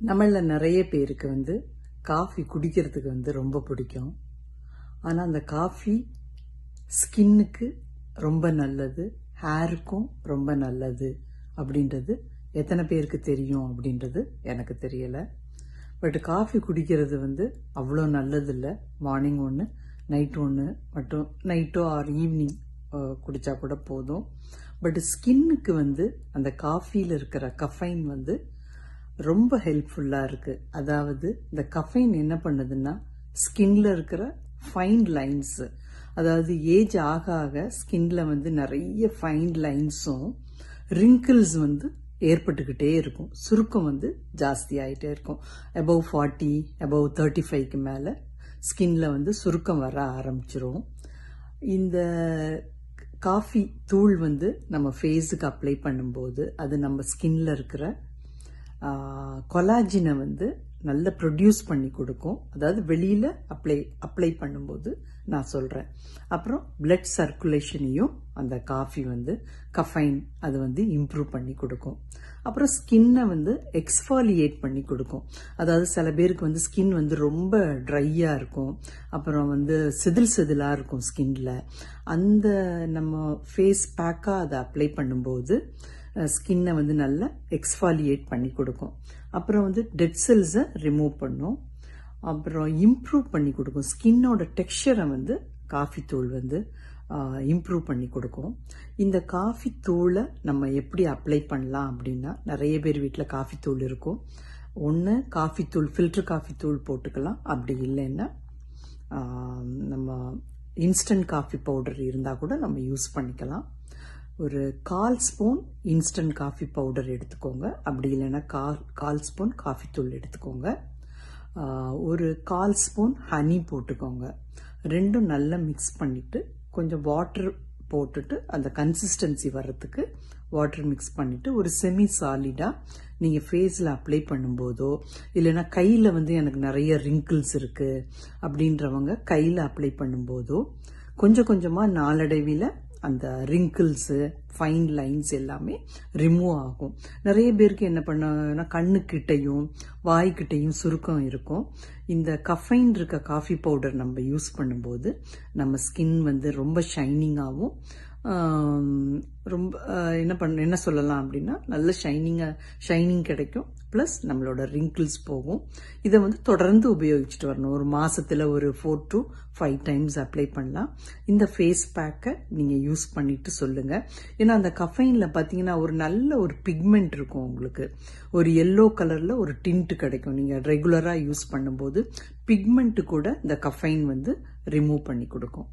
நம்மள நிறைய பேருக்கு காஃபி குடிக்கிறதுக்கு ரொம்ப பிடிக்கும். ஆனா அந்த காஃபி ஸ்கின்னுக்கு ரொம்ப நல்லது, ஹேருக்கும் ரொம்ப நல்லது அப்படின்றது எத்தனை பேருக்கு தெரியும் அப்படின்றது எனக்கு தெரியல. பட் காஃபி குடிக்கிறது அவ்வளோ நல்லது இல்லை. மார்னிங் ஒன்று, நைட் ஒன்று மட்டும், நைட்டோ ஆர் ஈவினிங் குடிச்சா கூட போதும். பட் ஸ்கின்னுக்கு அந்த காஃபியில் இருக்கிற கஃபைன் ரொம்ப ஹெல்ப்ஃபுல்லாக இருக்குது. அதாவது இந்த கஃபைன் என்ன பண்ணுதுன்னா ஸ்கின்ல இருக்கிற ஃபைன் லைன்ஸ், அதாவது ஏஜ் ஆக ஆக ஸ்கின்ல நிறைய ஃபைன் லைன்ஸும் ரிங்கிள்ஸ் ஏற்பட்டுக்கிட்டே இருக்கும். சுருக்கம் ஜாஸ்தி ஆகிட்டே இருக்கும். அபவ் 40, அபவ் 35க்கு மேலே ஸ்கின்ல சுருக்கம் வர ஆரம்பிச்சிரும். இந்த காஃபி தூள் நம்ம ஃபேஸுக்கு அப்ளை பண்ணும்போது அது நம்ம ஸ்கின்ல இருக்கிற கொலாஜினை நல்லா ப்ரொடியூஸ் பண்ணி கொடுக்கும். அதாவது வெளியில் அப்ளை பண்ணும்போது நான் சொல்கிறேன். அப்புறம் பிளட் சர்க்குலேஷனையும் அந்த காஃபி கஃபைன் அது இம்ப்ரூவ் பண்ணி கொடுக்கும். அப்புறம் ஸ்கின்னை எக்ஸ்ஃபாலியேட் பண்ணி கொடுக்கும். அதாவது சில பேருக்கு ஸ்கின் ரொம்ப ட்ரையாக இருக்கும், அப்புறம் செதில் செதிலாக இருக்கும் ஸ்கின்ல. அந்த நம்ம ஃபேஸ் பேக்காக அதை அப்ளை பண்ணும்போது ஸ்கின்னை நல்லா எக்ஸ்ஃபாலியேட் பண்ணி கொடுக்கும். அப்புறம் டெட் செல்ஸை ரிமூவ் பண்ணும். அப்புறம் இம்ப்ரூவ் பண்ணி கொடுக்கும். ஸ்கின்னோட டெக்ஸ்சரை காஃபி தூள் இம்ப்ரூவ் பண்ணி கொடுக்கும். இந்த காஃபி தூளை நம்ம எப்படி அப்ளை பண்ணலாம் அப்படின்னா, நிறைய பேர் வீட்டில் காஃபி தூள் இருக்கும். ஒன்று காஃபி தூள், ஃபில்டர் காஃபி தூள் போட்டுக்கலாம். அப்படி இல்லைன்னா நம்ம இன்ஸ்டன்ட் காஃபி பவுடர் இருந்தால் கூட நம்ம யூஸ் பண்ணிக்கலாம். ஒரு 1/4 ஸ்பூன் இன்ஸ்டன்ட் காஃபி பவுடர் எடுத்துக்கோங்க. அப்படி இல்லைன்னா 1/4 ஸ்பூன் காஃபி தூள் எடுத்துக்கோங்க. ஒரு 1/4 ஸ்பூன் ஹனி போட்டுக்கோங்க. ரெண்டும் நல்லா மிக்ஸ் பண்ணிட்டு கொஞ்சம் வாட்டர் போட்டுட்டு அந்த கன்சிஸ்டன்சி வர்றதுக்கு வாட்டர் மிக்ஸ் பண்ணிட்டு ஒரு செமி சாலிடா நீங்க ஃபேஸ்ல அப்ளை பண்ணும்போதோ, இல்லைன்னா கையில எனக்கு நிறைய ரிங்கிள்ஸ் இருக்கு அப்படின்றவங்க கையில அப்ளை பண்ணும்போதோ கொஞ்சம் கொஞ்சமா நாளடைவில் அந்த ரிங்கிள்ஸ், ஃபைன் லைன்ஸ் எல்லாமே ரிமூவ் ஆகும். நிறைய பேருக்கு என்ன பண்ணா கண்ணுக்கிட்டையும் வாய்க்கிட்டையும் சுருக்கம் இருக்கும். இந்த கஃபைன் இருக்க காஃபி பவுடர் நம்ம யூஸ் பண்ணும்போது நம்ம ஸ்கின் ரொம்ப ஷைனிங்காகவும், ரொம்ப என்ன சொல்லலாம் அப்படின்னா நல்ல ஷைனிங் கிடைக்கும். பிளஸ் நம்மளோட ரிங்கிள்ஸ் போகும். இதை தொடர்ந்து உபயோகிச்சுட்டு வரணும். ஒரு மாசத்துல ஒரு 4 to 5 டைம்ஸ் அப்ளை பண்ணலாம். இந்த ஃபேஸ் பேக்கை நீங்க யூஸ் பண்ணிட்டு சொல்லுங்க. ஏன்னா அந்த கஃபைன்ல பாத்தீங்கன்னா ஒரு நல்ல ஒரு பிக்மெண்ட் இருக்கும். உங்களுக்கு ஒரு எல்லோ கலர்ல ஒரு டிண்ட் கிடைக்கும். நீங்க ரெகுலரா யூஸ் பண்ணும்போது பிக்மெண்ட் கூட இந்த கஃபைன் ரிமூவ் பண்ணி கொடுக்கும்.